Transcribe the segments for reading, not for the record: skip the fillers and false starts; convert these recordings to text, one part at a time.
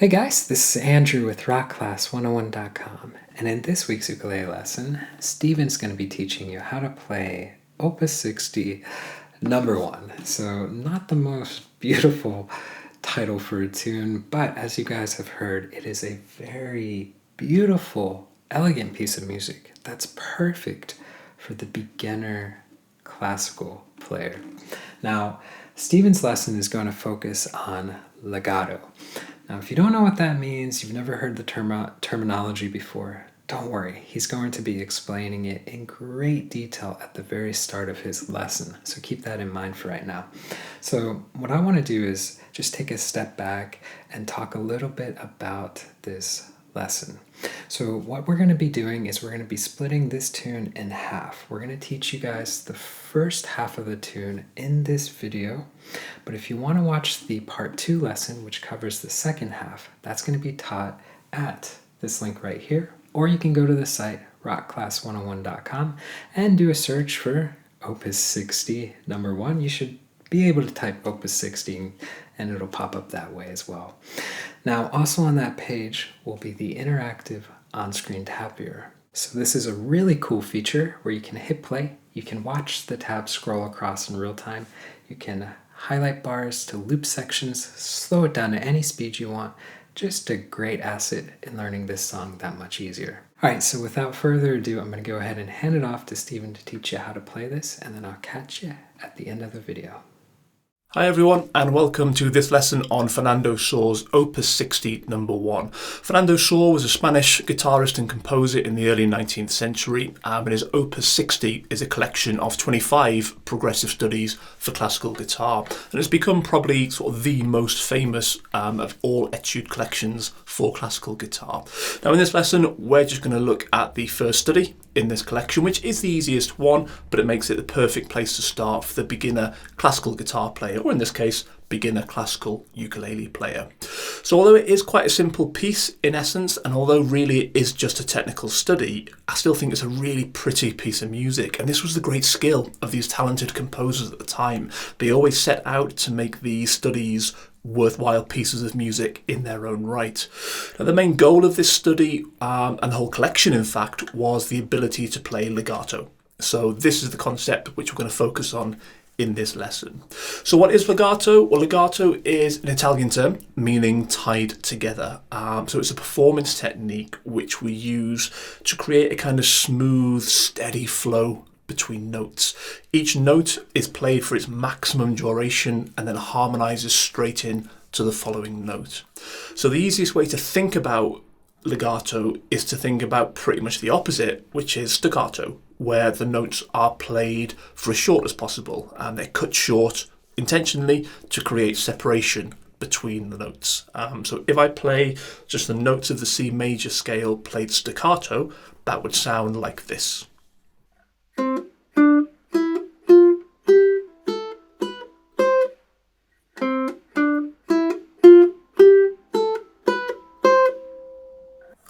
Hey guys, this is Andrew with rockclass101.com, and in this week's ukulele lesson, Steven's going to be teaching you how to play Opus 60 number 1. So not the most beautiful title for a tune, but as you guys have heard, it is a very beautiful, elegant piece of music that's perfect for the beginner classical player. Now, Steven's lesson is going to focus on legato. Now, if you don't know what that means, you've never heard the terminology before, don't worry. He's going to be explaining it in great detail at the very start of his lesson. So keep that in mind for right now. So what I want to do is just take a step back and talk a little bit about this lesson. So what we're going to be doing is we're going to be splitting this tune in half. We're going to teach you guys the first half of the tune in this video, but if you want to watch the part 2 lesson, which covers the second half, that's going to be taught at this link right here, or you can go to the site rockclass101.com and do a search for Opus 60 number 1. You should be able to type Opus 60 and it'll pop up that way as well. Now, also on that page will be the interactive on-screen tab viewer. So this is a really cool feature where you can hit play, you can watch the tab scroll across in real time, you can highlight bars to loop sections, slow it down to any speed you want. Just a great asset in learning this song that much easier. Alright, so without further ado, I'm going to go ahead and hand it off to Steven to teach you how to play this, and then I'll catch you at the end of the video. Hi everyone, and welcome to this lesson on Fernando Sor's Opus 60 number 1. Fernando Sor was a Spanish guitarist and composer in the early 19th century, and his Opus 60 is a collection of 25 progressive studies for classical guitar, and it's become probably sort of the most famous of all etude collections for classical guitar. Now in this lesson, we're just going to look at the first study in this collection, which is the easiest one, but it makes it the perfect place to start for the beginner classical guitar player, or in this case, beginner classical ukulele player. So although it is quite a simple piece in essence, and although really it is just a technical study, I still think it's a really pretty piece of music. And this was the great skill of these talented composers at the time. They always set out to make these studies worthwhile pieces of music in their own right. Now, the main goal of this study, and the whole collection in fact, was the ability to play legato. So this is the concept which we're going to focus on in this lesson. So what is legato? Well, legato is an Italian term meaning tied together. So it's a performance technique which we use to create a kind of smooth, steady flow between notes. Each note is played for its maximum duration and then harmonizes straight in to the following note. So the easiest way to think about legato is to think about pretty much the opposite, which is staccato, where the notes are played for as short as possible and they're cut short intentionally to create separation between the notes. So if I play just the notes of the C major scale played staccato, that would sound like this.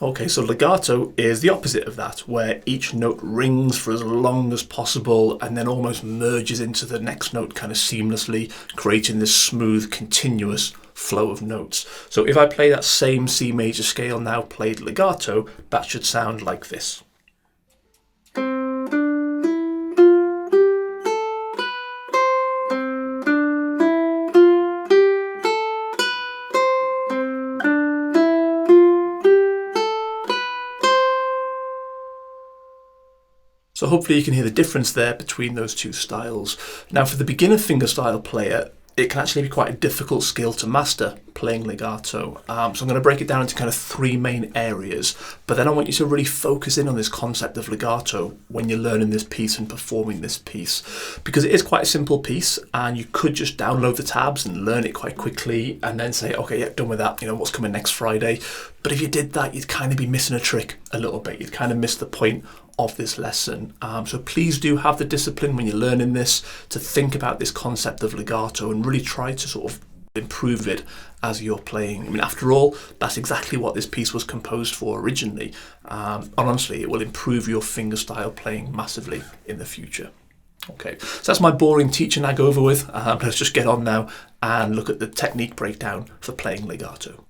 Okay, so legato is the opposite of that, where each note rings for as long as possible and then almost merges into the next note kind of seamlessly, creating this smooth, continuous flow of notes. So if I play that same C major scale now played legato, that should sound like this. So hopefully you can hear the difference there between those two styles. Now for the beginner fingerstyle player, it can actually be quite a difficult skill to master, playing legato. So I'm going to break it down into kind of 3 main areas, but then I want you to really focus in on this concept of legato when you're learning this piece and performing this piece, because it is quite a simple piece and you could just download the tabs and learn it quite quickly and then say, okay, yeah, done with that, what's coming next Friday. But if you did that, you'd kind of be missing a trick a little bit. You'd kind of miss the point of this lesson. So please do have the discipline when you're learning this to think about this concept of legato and really try to sort of improve it as you're playing. I mean, after all, that's exactly what this piece was composed for originally. And honestly, it will improve your fingerstyle playing massively in the future. Okay, so that's my boring teach and nag over with. Let's just get on now and look at the technique breakdown for playing legato.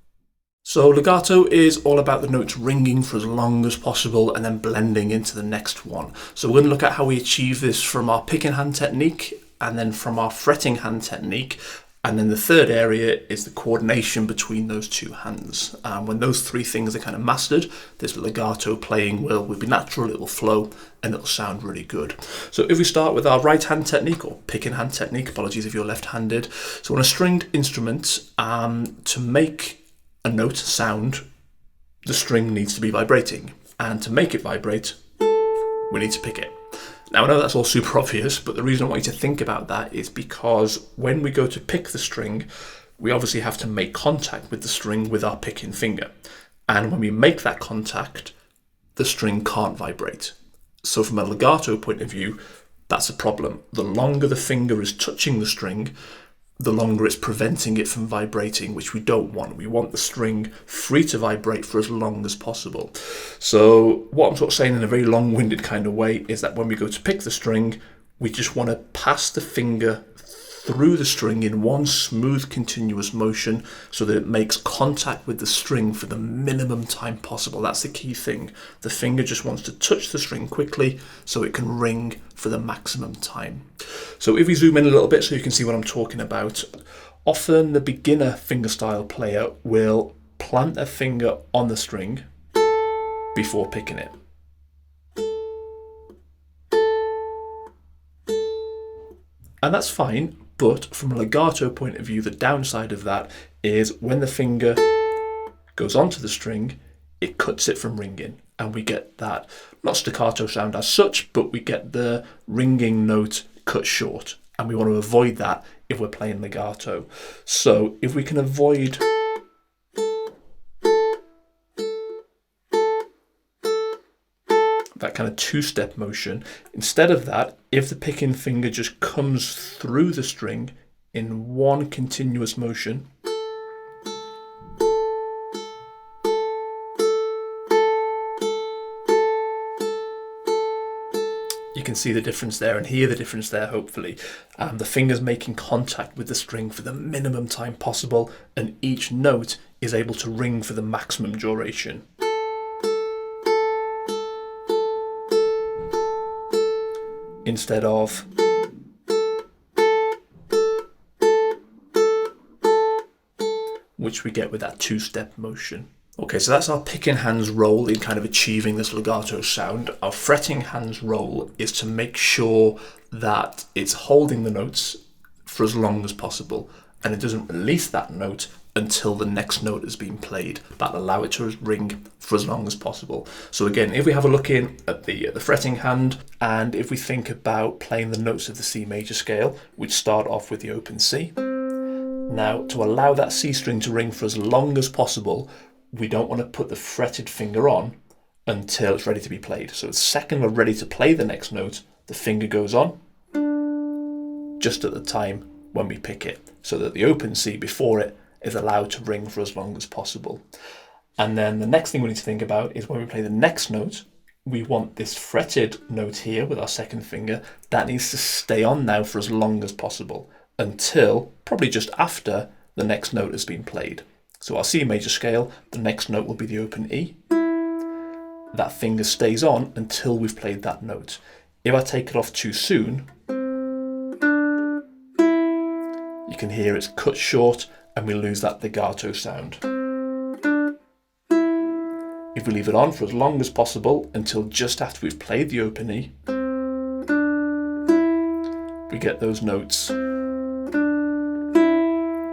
So legato is all about the notes ringing for as long as possible and then blending into the next one. So we're going to look at how we achieve this from our picking hand technique and then from our fretting hand technique. And then the third area is the coordination between those two hands. When those three things are kind of mastered, this legato playing will be natural, it will flow, and it'll sound really good. So if we start with our right hand technique, or picking hand technique, apologies if you're left-handed. So on a stringed instrument, to make a note sound, the string needs to be vibrating. And to make it vibrate, we need to pick it. Now I know that's all super obvious, but the reason I want you to think about that is because when we go to pick the string, we obviously have to make contact with the string with our picking finger. And when we make that contact, the string can't vibrate. So from a legato point of view, that's a problem. The longer the finger is touching the string, the longer it's preventing it from vibrating, which we don't want. We want the string free to vibrate for as long as possible. So what I'm sort of saying in a very long-winded kind of way is that when we go to pick the string, we just want to pass the finger through the string in one smooth continuous motion so that it makes contact with the string for the minimum time possible. That's the key thing. The finger just wants to touch the string quickly so it can ring for the maximum time. So if we zoom in a little bit so you can see what I'm talking about, often the beginner fingerstyle player will plant their finger on the string before picking it. And that's fine, but from a legato point of view, the downside of that is when the finger goes onto the string, it cuts it from ringing. And we get that, not staccato sound as such, but we get the ringing note cut short. And we want to avoid that if we're playing legato. So if we can avoid that kind of two-step motion, instead of that, if the picking finger just comes through the string in one continuous motion, you can see the difference there and hear the difference there, hopefully. The finger's making contact with the string for the minimum time possible, and each note is able to ring for the maximum duration. Instead of which we get with that two-step motion. Okay, so that's our picking hand's role in kind of achieving this legato sound. Our fretting hand's role is to make sure that it's holding the notes for as long as possible and it doesn't release that note until the next note has been played. That'll allow it to ring for as long as possible. So again, if we have a look in at the fretting hand, and if we think about playing the notes of the C major scale, we'd start off with the open C. Now, to allow that C string to ring for as long as possible, we don't want to put the fretted finger on until it's ready to be played. So the second we're ready to play the next note, the finger goes on just at the time when we pick it, so that the open C before it is allowed to ring for as long as possible. And then the next thing we need to think about is when we play the next note, we want this fretted note here with our second finger, that needs to stay on now for as long as possible until probably just after the next note has been played. So our C major scale, the next note will be the open E. That finger stays on until we've played that note. If I take it off too soon, you can hear it's cut short and we lose that legato sound. If we leave it on for as long as possible until just after we've played the open E, we get those notes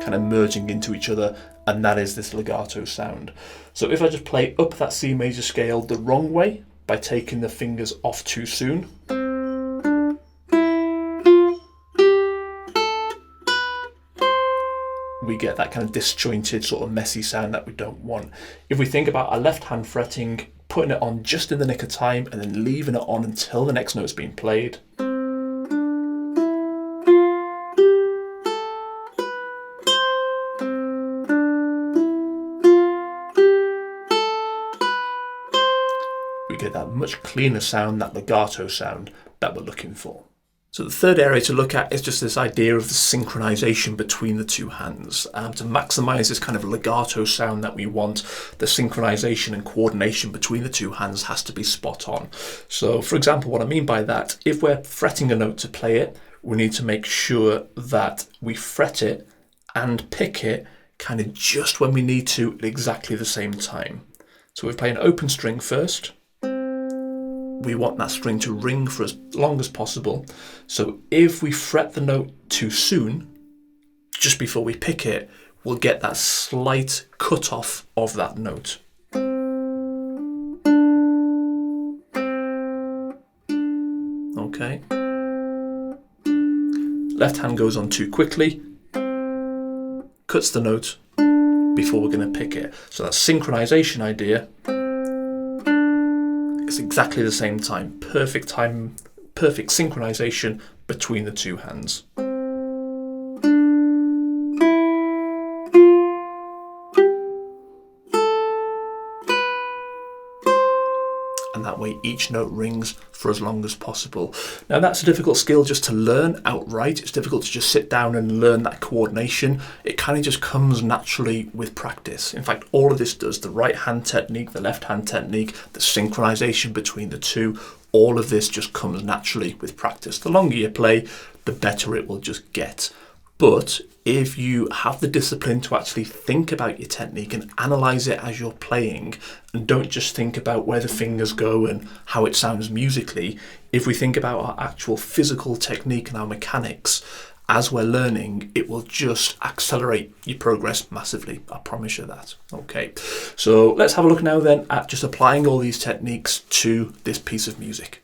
kind of merging into each other, and that is this legato sound. So if I just play up that C major scale the wrong way by taking the fingers off too soon, we get that kind of disjointed, sort of messy sound that we don't want. If we think about our left hand fretting, putting it on just in the nick of time and then leaving it on until the next note's been played, we get that much cleaner sound, that legato sound that we're looking for. So the third area to look at is just this idea of the synchronization between the two hands. To maximize this kind of legato sound that we want, the synchronization and coordination between the two hands has to be spot on. So for example, what I mean by that, if we're fretting a note to play it, we need to make sure that we fret it and pick it kind of just when we need to at exactly the same time. So we play an open string first. We want that string to ring for as long as possible. So if we fret the note too soon, just before we pick it, we'll get that slight cut off of that note. Okay. Left hand goes on too quickly, cuts the note before we're going to pick it. So that synchronization idea, it's exactly the same time, perfect synchronization between the two hands. And that way each note rings for as long as possible. Now that's a difficult skill just to learn outright. It's difficult to just sit down and learn that coordination. It kind of just comes naturally with practice. In fact, all of this does, the right hand technique, the left hand technique, the synchronization between the two, all of this just comes naturally with practice. The longer you play, the better it will just get. But if you have the discipline to actually think about your technique and analyze it as you're playing, and don't just think about where the fingers go and how it sounds musically, if we think about our actual physical technique and our mechanics as we're learning, it will just accelerate your progress massively. I promise you that. Okay, so let's have a look now then at just applying all these techniques to this piece of music.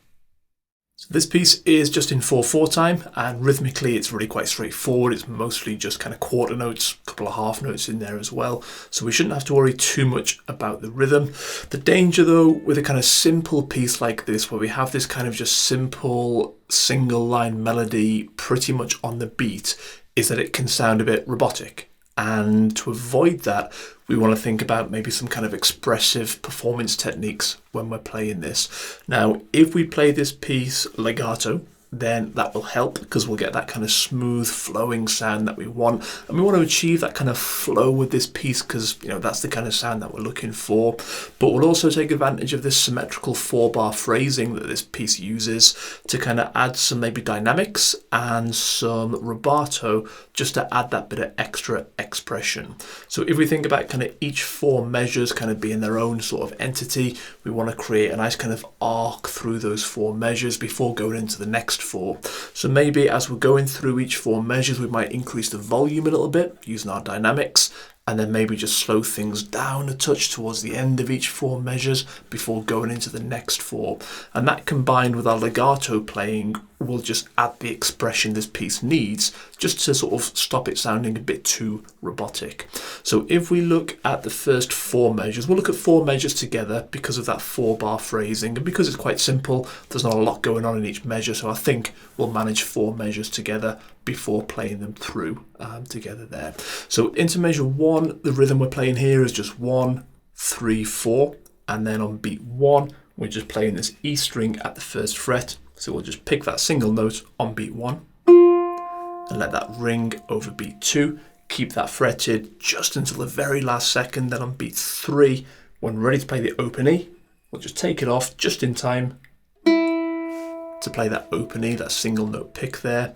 So this piece is just in 4/4 time, and rhythmically it's really quite straightforward. It's mostly just kind of quarter notes, a couple of half notes in there as well. So we shouldn't have to worry too much about the rhythm. The danger though with a kind of simple piece like this, where we have this kind of just simple single line melody pretty much on the beat, is that it can sound a bit robotic. And to avoid that, we want to think about maybe some kind of expressive performance techniques when we're playing this. Now, if we play this piece legato, then that will help because we'll get that kind of smooth flowing sound that we want. And we want to achieve that kind of flow with this piece because, you know, that's the kind of sound that we're looking for. But we'll also take advantage of this symmetrical 4-bar phrasing that this piece uses to kind of add some maybe dynamics and some rubato just to add that bit of extra expression. So if we think about kind of each 4 measures kind of being their own sort of entity, we want to create a nice kind of arc through those 4 measures before going into the next 4. So maybe as we're going through each 4 measures, we might increase the volume a little bit using our dynamics, and then maybe just slow things down a touch towards the end of each 4 measures before going into the next 4. And that combined with our legato playing will just add the expression this piece needs, just to sort of stop it sounding a bit too robotic. So if we look at the first 4 measures, we'll look at 4 measures together because of that 4-bar phrasing, and because it's quite simple, there's not a lot going on in each measure, so I think we'll manage 4 measures together before playing them through together there. So into measure 1, the rhythm we're playing here is just 1, 3, 4, and then on beat 1, we're just playing this E string at the first fret. So we'll just pick that single note on beat 1 and let that ring over beat 2. Keep that fretted just until the very last second. Then on beat 3, when we're ready to play the open E, we'll just take it off just in time to play that open E, that single note pick there,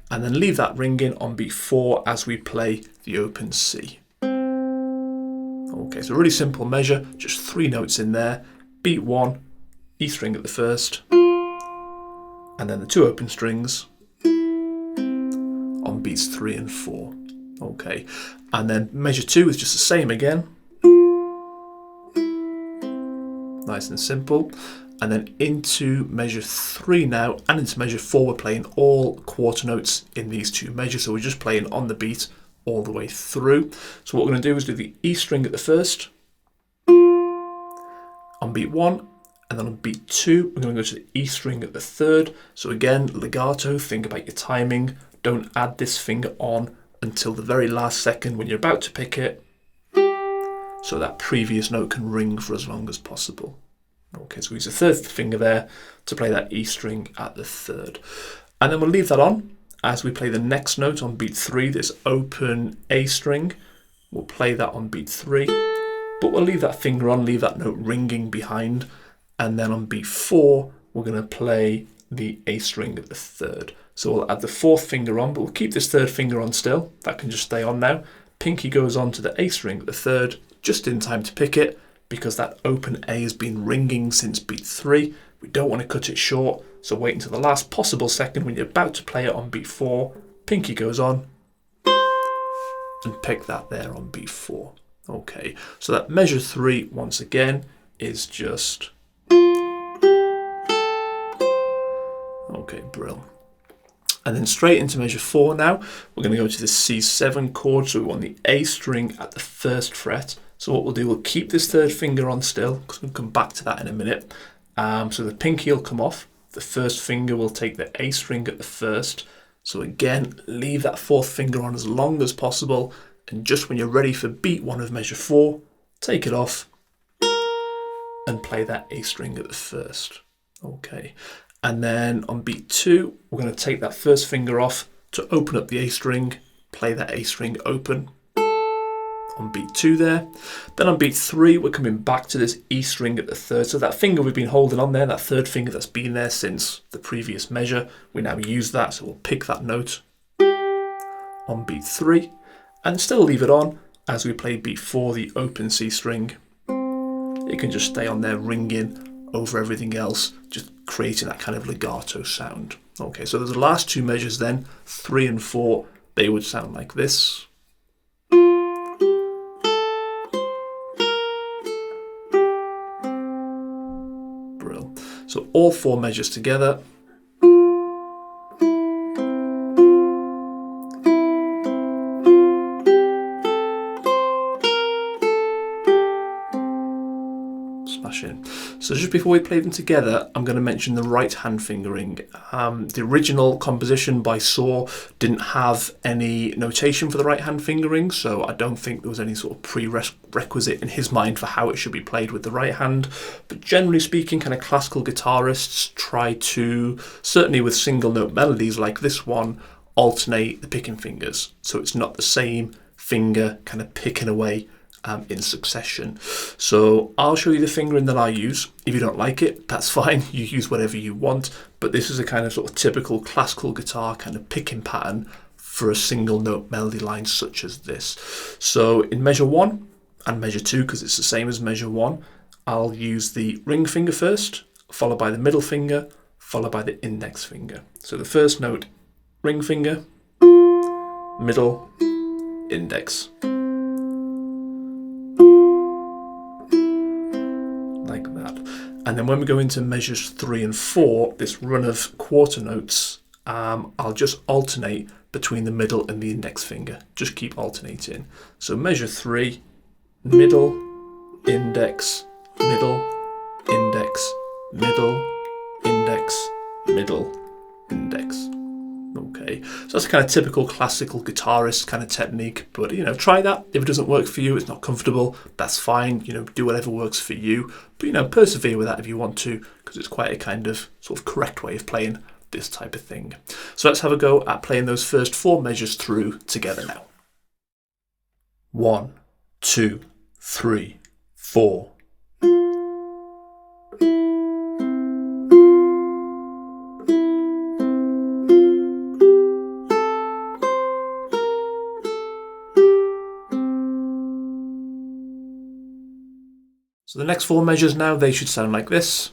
and then leave that ringing on beat 4 as we play the open C. Okay, so really simple measure, just 3 notes in there. Beat 1, E string at the first, and then the 2 open strings on beats 3 and 4. Okay, and then measure 2 is just the same again. Nice and simple. And then into measure 3 now, and into measure 4, we're playing all quarter notes in these 2 measures. So we're just playing on the beat all the way through. So what we're going to do is do the E string at the first, on beat 1, and then on beat 2, we're going to go to the E string at the third. So again, legato, think about your timing. Don't add this finger on until the very last second when you're about to pick it, so that previous note can ring for as long as possible. Okay, so we use the third finger there to play that E string at the third. And then we'll leave that on as we play the next note on beat 3, this open A string. We'll play that on beat 3, but we'll leave that finger on, leave that note ringing behind. And then on beat 4, we're going to play the A string at the 3rd. So we'll add the 4th finger on, but we'll keep this 3rd finger on still. That can just stay on now. Pinky goes on to the A string at the 3rd, just in time to pick it, because that open A has been ringing since beat 3. We don't want to cut it short, so wait until the last possible second when you're about to play it on beat 4. Pinky goes on and pick that there on beat 4. Okay, so that measure 3 once again is just... Okay, brilliant. And then straight into measure 4 now. We're going to go to the C7 chord, so we want the A string at the 1st fret. So what we'll do, we'll keep this 3rd finger on still, because we'll come back to that in a minute. So the pinky will come off. The 1st finger will take the A string at the 1st. So again, leave that 4th finger on as long as possible. And just when you're ready for beat 1 of measure 4, take it off and play that A string at the 1st. Okay. And then on beat 2, we're going to take that 1st finger off to open up the A string, play that A string open on beat 2 there. Then on beat 3, we're coming back to this E string at the 3rd. So that finger we've been holding on there, that 3rd finger that's been there since the previous measure, we now use that. So we'll pick that note on beat 3 and still leave it on as we play beat 4, the open C string. It can just stay on there ringing over everything else, just creating that kind of legato sound. Okay, so there's the last 2 measures then, 3 and 4, they would sound like this. Brilliant. So all 4 measures together. Smashing. So just before we play them together, I'm going to mention the right hand fingering. The original composition by Sor didn't have any notation for the right hand fingering, so I don't think there was any sort of prerequisite in his mind for how it should be played with the right hand. But generally speaking, kind of classical guitarists try to, certainly with single note melodies like this one, alternate the picking fingers. So it's not the same finger kind of picking away in succession. So I'll show you the fingering that I use. If you don't like it, that's fine. You use whatever you want. But this is a kind of sort of typical classical guitar kind of picking pattern for a single note melody line such as this. So in measure 1 and measure 2, because it's the same as measure 1, I'll use the ring finger first, followed by the middle finger, followed by the index finger. So the first note, ring finger, middle, index. Like that. And then when we go into measures 3 and 4, this run of quarter notes, I'll just alternate between the middle and the index finger. Just keep alternating. So measure 3, middle, index, middle, index, middle, index, middle, index. Okay, so that's a kind of typical classical guitarist kind of technique, but try that. If it doesn't work for you, it's not comfortable, that's fine. Do whatever works for you, but persevere with that if you want to, because it's quite a kind of sort of correct way of playing this type of thing. So let's have a go at playing those first 4 measures through together now. 1, 2, 3, 4. So the next 4 measures now, they should sound like this.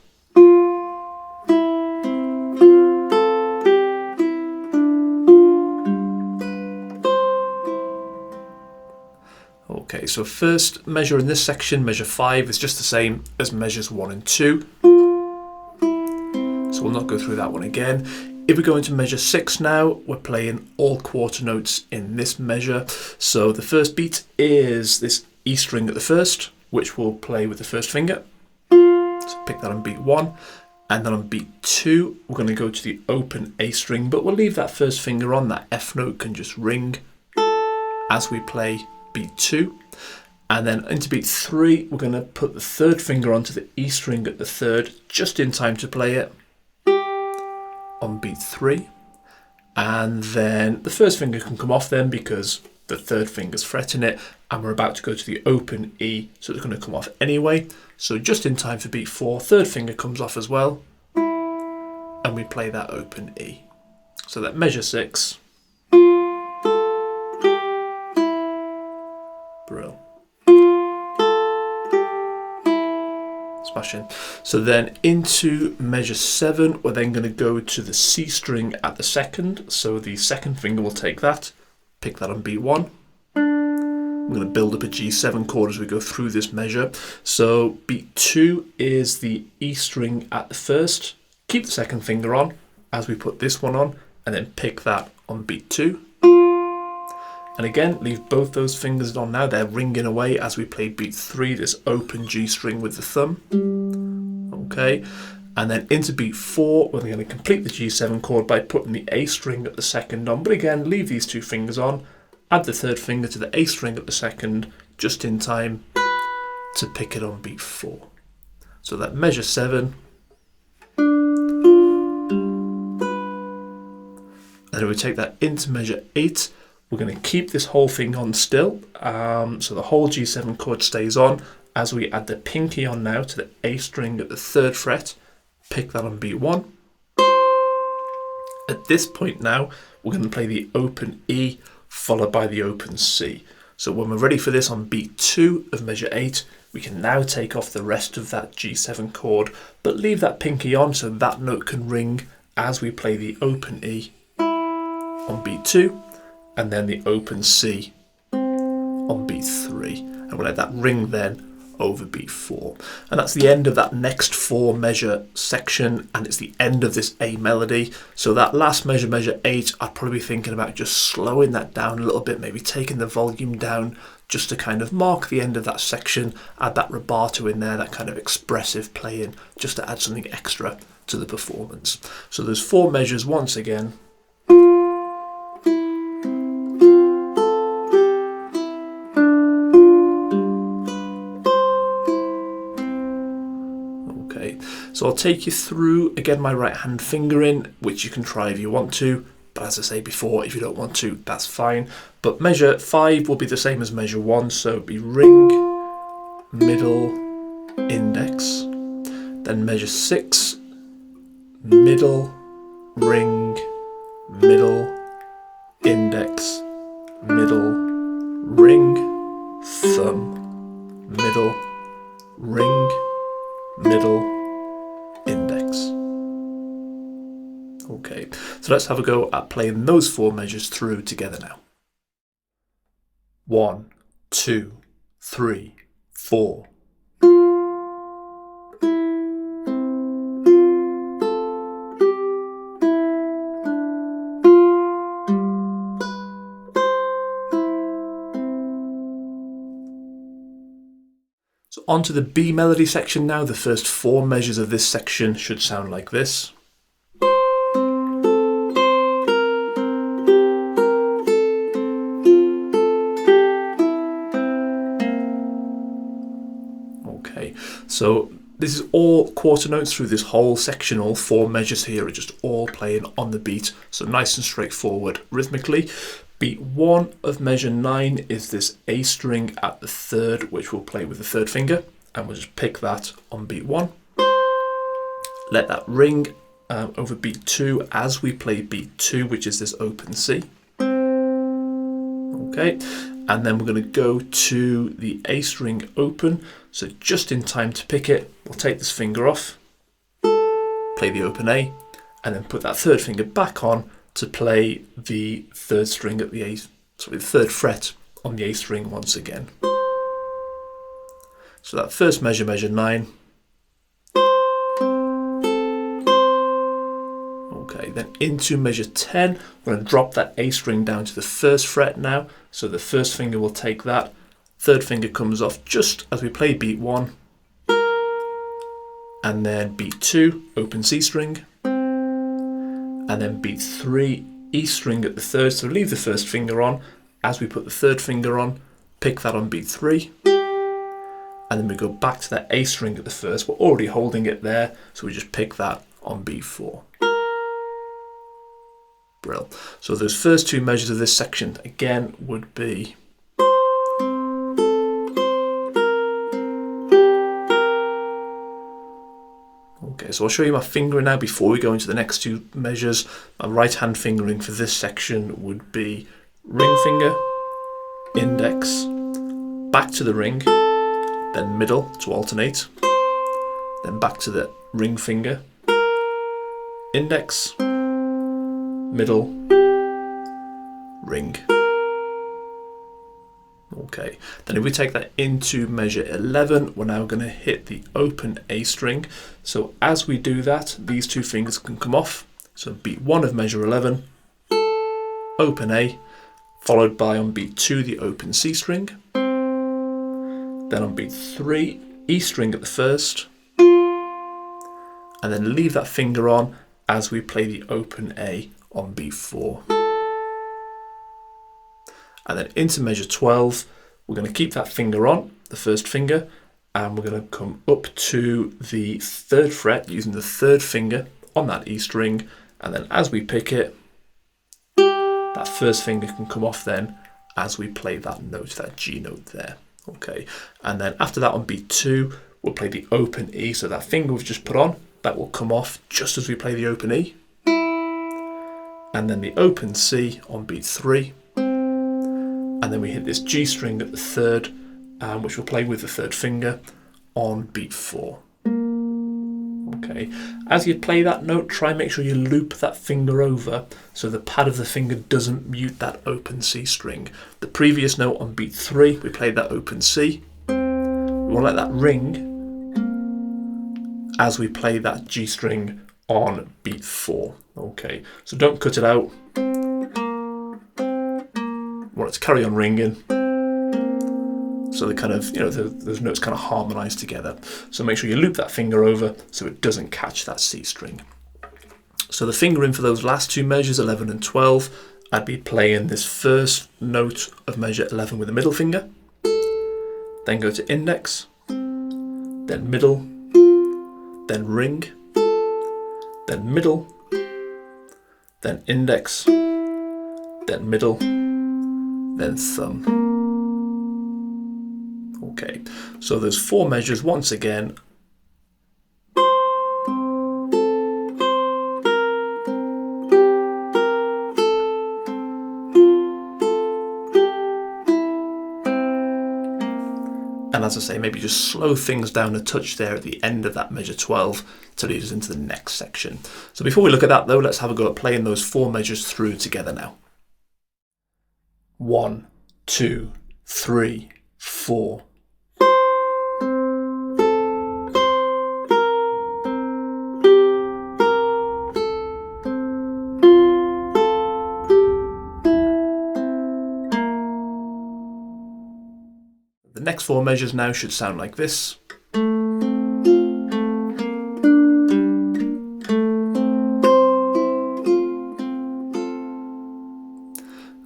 Okay, so first measure in this section, measure 5, is just the same as measures 1 and 2. So we'll not go through that one again. If we go into measure 6 now, we're playing all quarter notes in this measure. So the first beat is this E string at the first, which we'll play with the first finger. So pick that on beat 1. And then on beat 2, we're going to go to the open A string, but we'll leave that first finger on. That F note can just ring as we play beat 2. And then into beat 3, we're going to put the 3rd finger onto the E string at the 3rd, just in time to play it on beat 3. and then the first finger can come off then because the third finger's fretting it, and we're about to go to the open E, so it's going to come off anyway. So just in time for beat 4, third finger comes off as well, and we play that open E. So that measure 6. Brill. Smashing. So then into measure 7, we're then going to go to the C string at the second. So the second finger will take that, pick that on beat 1. I'm going to build up a G7 chord as we go through this measure. So beat 2 is the E string at the first. Keep the second finger on as we put this one on, and then pick that on beat 2. And again, leave both those fingers on now. They're ringing away as we play beat 3, this open G string with the thumb. Okay, and then into beat 4, we're going to complete the G7 chord by putting the A string at the second on. But again, leave these two fingers on, add the third finger to the A string at the second, just in time to pick it on beat 4. So that measure 7. And then we take that into measure 8. We're going to keep this whole thing on still, so the whole G7 chord stays on as we add the pinky on now to the A string at the 3rd fret, pick that on beat 1. At this point now, we're going to play the open E followed by the open C. So when we're ready for this on beat 2 of measure 8, we can now take off the rest of that G7 chord, but leave that pinky on so that note can ring as we play the open E on beat 2. And then the open C on beat 3. And we'll let that ring then over beat 4. And that's the end of that next 4 measure section, and it's the end of this A melody. So that last measure, measure 8, I'd probably be thinking about just slowing that down a little bit, maybe taking the volume down just to kind of mark the end of that section, add that rubato in there, that kind of expressive playing, just to add something extra to the performance. So there's 4 measures once again. So I'll take you through, again, my right hand fingering, which you can try if you want to, but as I say before, if you don't want to, that's fine. But measure 5 will be the same as measure 1, so it'll be ring, middle, index. Then measure 6, middle, ring, middle, index, middle, ring, thumb, middle, ring, middle, index. Okay, so let's have a go at playing those 4 measures through together now. 1, 2, 3, 4. So on to the B melody section now. The first 4 measures of this section should sound like this. Okay, so this is all quarter notes through this whole section. All 4 measures here are just all playing on the beat, so nice and straightforward rhythmically. Beat 1 of measure 9 is this A string at the 3rd, which we'll play with the 3rd finger, and we'll just pick that on beat 1. Let that ring over beat 2 as we play beat 2, which is this open C. Okay, and then we're going to go to the A string open, so just in time to pick it, we'll take this finger off, play the open A, and then put that 3rd finger back on to play the 3rd string at the A, sorry, the 3rd fret on the A string once again. So that first measure, measure 9. Okay, then into measure 10, we're going to drop that A string down to the 1st fret now. So the 1st finger will take that, 3rd finger comes off just as we play beat 1. And then beat 2, open C string. And then beat 3, E string at the 3rd, so leave the 1st finger on as we put the 3rd finger on, pick that on beat 3, and then we go back to that A string at the 1st. We're already holding it there, so we just pick that on beat 4. Brill. So those first two measures of this section again would be okay, so I'll show you my fingering now before we go into the next two measures. My right hand fingering for this section would be ring finger, index, back to the ring, then middle to alternate, then back to the ring finger, index, middle, ring. Okay, then if we take that into measure 11, we're now going to hit the open A string. So as we do that, these two fingers can come off. So beat 1 of measure 11, open A, followed by on beat 2 the open C string. Then on beat 3, E string at the first, and then leave that finger on as we play the open A on beat 4. And then into measure 12, we're going to keep that finger on, the first finger, and we're going to come up to the 3rd fret using the 3rd finger on that E string, and then as we pick it, that first finger can come off then as we play that note, that G note there. Okay, and then after that on beat 2, we'll play the open E, so that finger we've just put on, that will come off just as we play the open E, and then the open C on beat 3. And then we hit this G string at the 3rd, which we'll play with the 3rd finger on beat 4. Okay, as you play that note, try and make sure you loop that finger over so the pad of the finger doesn't mute that open C string. The previous note on beat 3, we played that open C. We want to let that ring as we play that G string on beat 4. Okay, so don't cut it out. Want it to carry on ringing, so they kind of, those notes kind of harmonize together. So make sure you loop that finger over so it doesn't catch that C string. So the fingering for those last two measures, 11 and 12, I'd be playing this first note of measure 11 with the middle finger, then go to index, then middle, then ring, then middle, then index, then middle, then thumb. Okay, so there's 4 measures once again. And as I say, maybe just slow things down a touch there at the end of that measure 12 to lead us into the next section. So before we look at that though, let's have a go at playing those 4 measures through together now. 1, 2, 3, 4. The next 4 measures now should sound like this.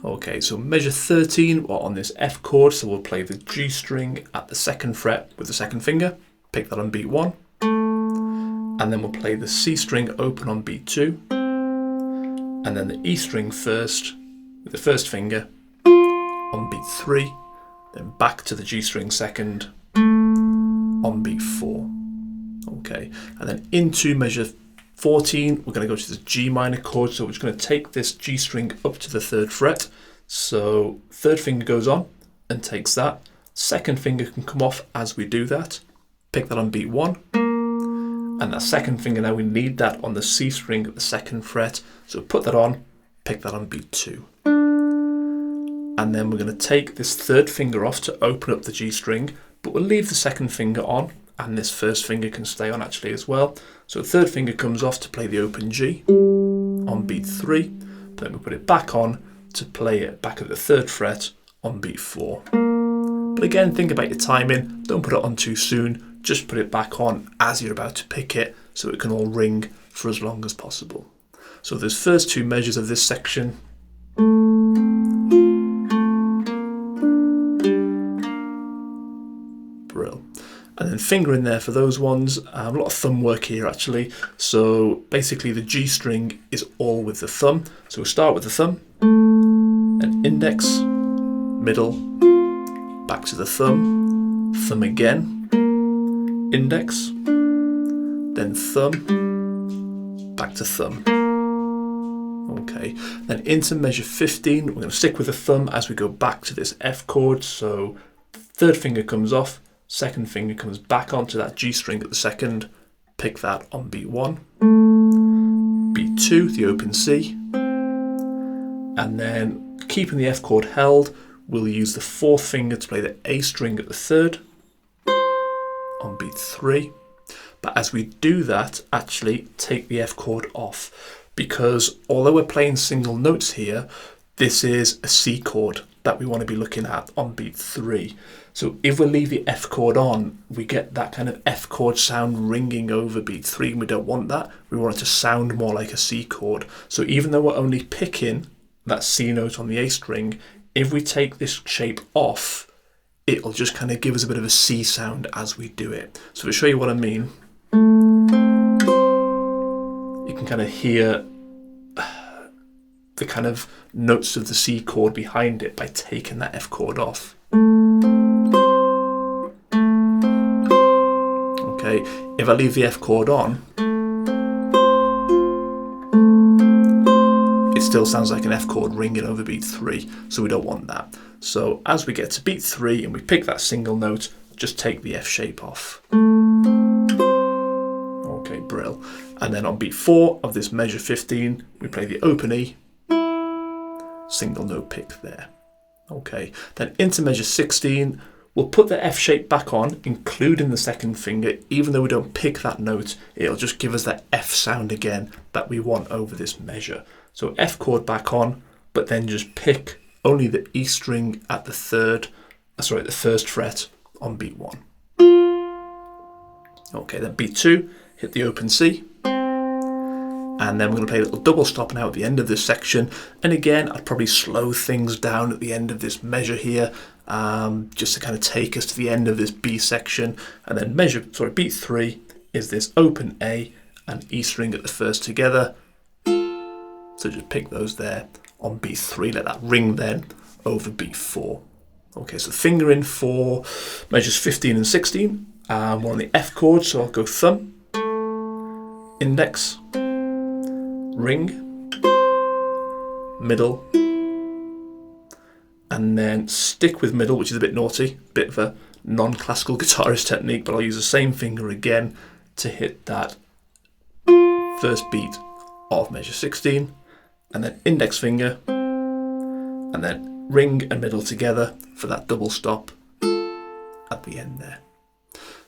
Okay, so measure 13, we're on this F chord, so we'll play the G string at the 2nd fret with the 2nd finger, pick that on beat 1, and then we'll play the C string open on beat 2, and then the E string first with the 1st finger on beat 3, then back to the G string 2nd on beat 4. Okay, and then into measure 14, we're going to go to the G minor chord, so we're just going to take this G string up to the 3rd fret. So 3rd finger goes on and takes that. 2nd finger can come off as we do that. Pick that on beat 1. And that 2nd finger, now we need that on the C string at the 2nd fret. So put that on, pick that on beat 2. And then we're going to take this 3rd finger off to open up the G string, but we'll leave the 2nd finger on, and this 1st finger can stay on actually as well. So 3rd finger comes off to play the open G on beat 3, but then we put it back on to play it back at the 3rd fret on beat 4. But again, think about your timing, don't put it on too soon, just put it back on as you're about to pick it so it can all ring for as long as possible. So those first 2 measures of this section. Brill. and then finger in there for those ones. A lot of thumb work here actually. So basically the G string is all with the thumb. So we'll start with the thumb, and index, middle, back to the thumb, thumb again, index, then thumb, back to thumb. Okay, then into measure 15, we're going to stick with the thumb as we go back to this F chord. So third finger comes off, second finger comes back onto that G string at the second, pick that on beat 1, beat 2, the open C, and then keeping the F chord held, we'll use the fourth finger to play the A string at the third on beat 3. But as we do that, actually take the F chord off, because although we're playing single notes here, this is a C chord that we want to be looking at on beat 3. So if we leave the F chord on, we get that kind of F chord sound ringing over beat 3, and we don't want that. We want it to sound more like a C chord. So even though we're only picking that C note on the A string, if we take this shape off, it'll just kind of give us a bit of a C sound as we do it. So to show you what I mean, you can kind of hear the kind of notes of the C chord behind it by taking that F chord off. Okay, if I leave the F chord on, it still sounds like an F chord ringing over beat 3, so we don't want that. So as we get to beat 3 and we pick that single note, just take the F shape off. Okay, brill. And then on beat 4 of this measure 15, we play the open E, single note pick there. Okay, then into measure 16, we'll put the F shape back on, including the second finger. Even though we don't pick that note, it'll just give us that F sound again that we want over this measure. So F chord back on, but then just pick only the E string at the first fret on beat 1. Okay, then beat 2, hit the open C, and then we're going to play a little double stop now at the end of this section. And again, I'd probably slow things down at the end of this measure here, just to kind of take us to the end of this B section. And then beat 3 is this open A and E string at the first together. So just pick those there on beat 3, let that ring then over beat 4. Okay, so finger in for measures 15 and 16. We're on the F chord, so I'll go thumb, index, ring, middle, and then stick with middle, which is a bit naughty, bit of a non-classical guitarist technique, but I'll use the same finger again to hit that first beat of measure 16, and then index finger, and then ring and middle together for that double stop at the end there.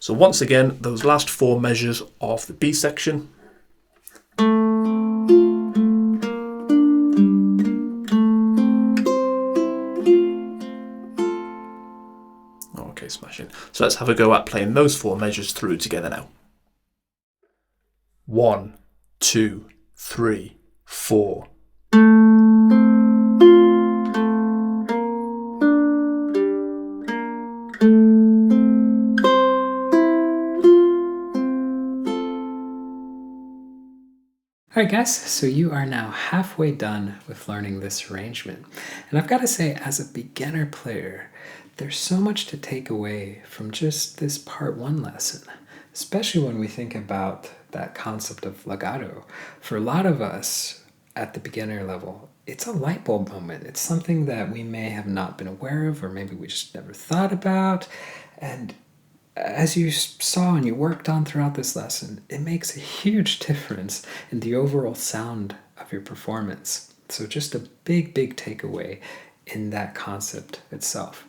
So once again, those last 4 measures of the B section. Okay, smashing. So let's have a go at playing those 4 measures through together now. 1, 2, 3, 4. Alright guys, so you are now halfway done with learning this arrangement. And I've got to say, as a beginner player, there's so much to take away from just this part 1 lesson, especially when we think about that concept of legato. For a lot of us at the beginner level, it's a light bulb moment. It's something that we may have not been aware of, or maybe we just never thought about. And as you saw and you worked on throughout this lesson, it makes a huge difference in the overall sound of your performance. So just a big, big takeaway in that concept itself.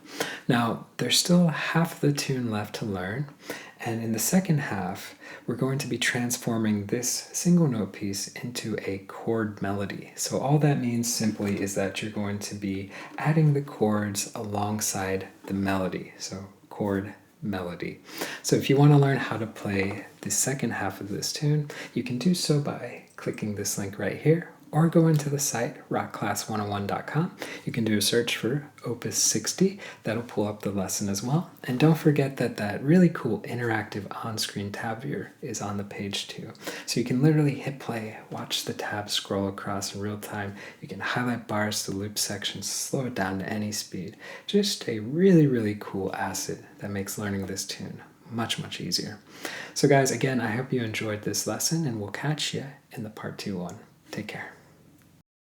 Now, there's still half the tune left to learn, and in the second half, we're going to be transforming this single note piece into a chord melody. So all that means simply is that you're going to be adding the chords alongside the melody. So chord melody. So if you want to learn how to play the second half of this tune, you can do so by clicking this link right here, or go into the site rockclass101.com. You can do a search for Opus 60. That'll pull up the lesson as well. And don't forget that that really cool interactive on-screen tab viewer is on the page too. So you can literally hit play, watch the tab scroll across in real time. You can highlight bars to loop sections, slow it down to any speed. Just a really, really cool asset that makes learning this tune much, much easier. So guys, again, I hope you enjoyed this lesson, and we'll catch you in the part 2 one. Take care.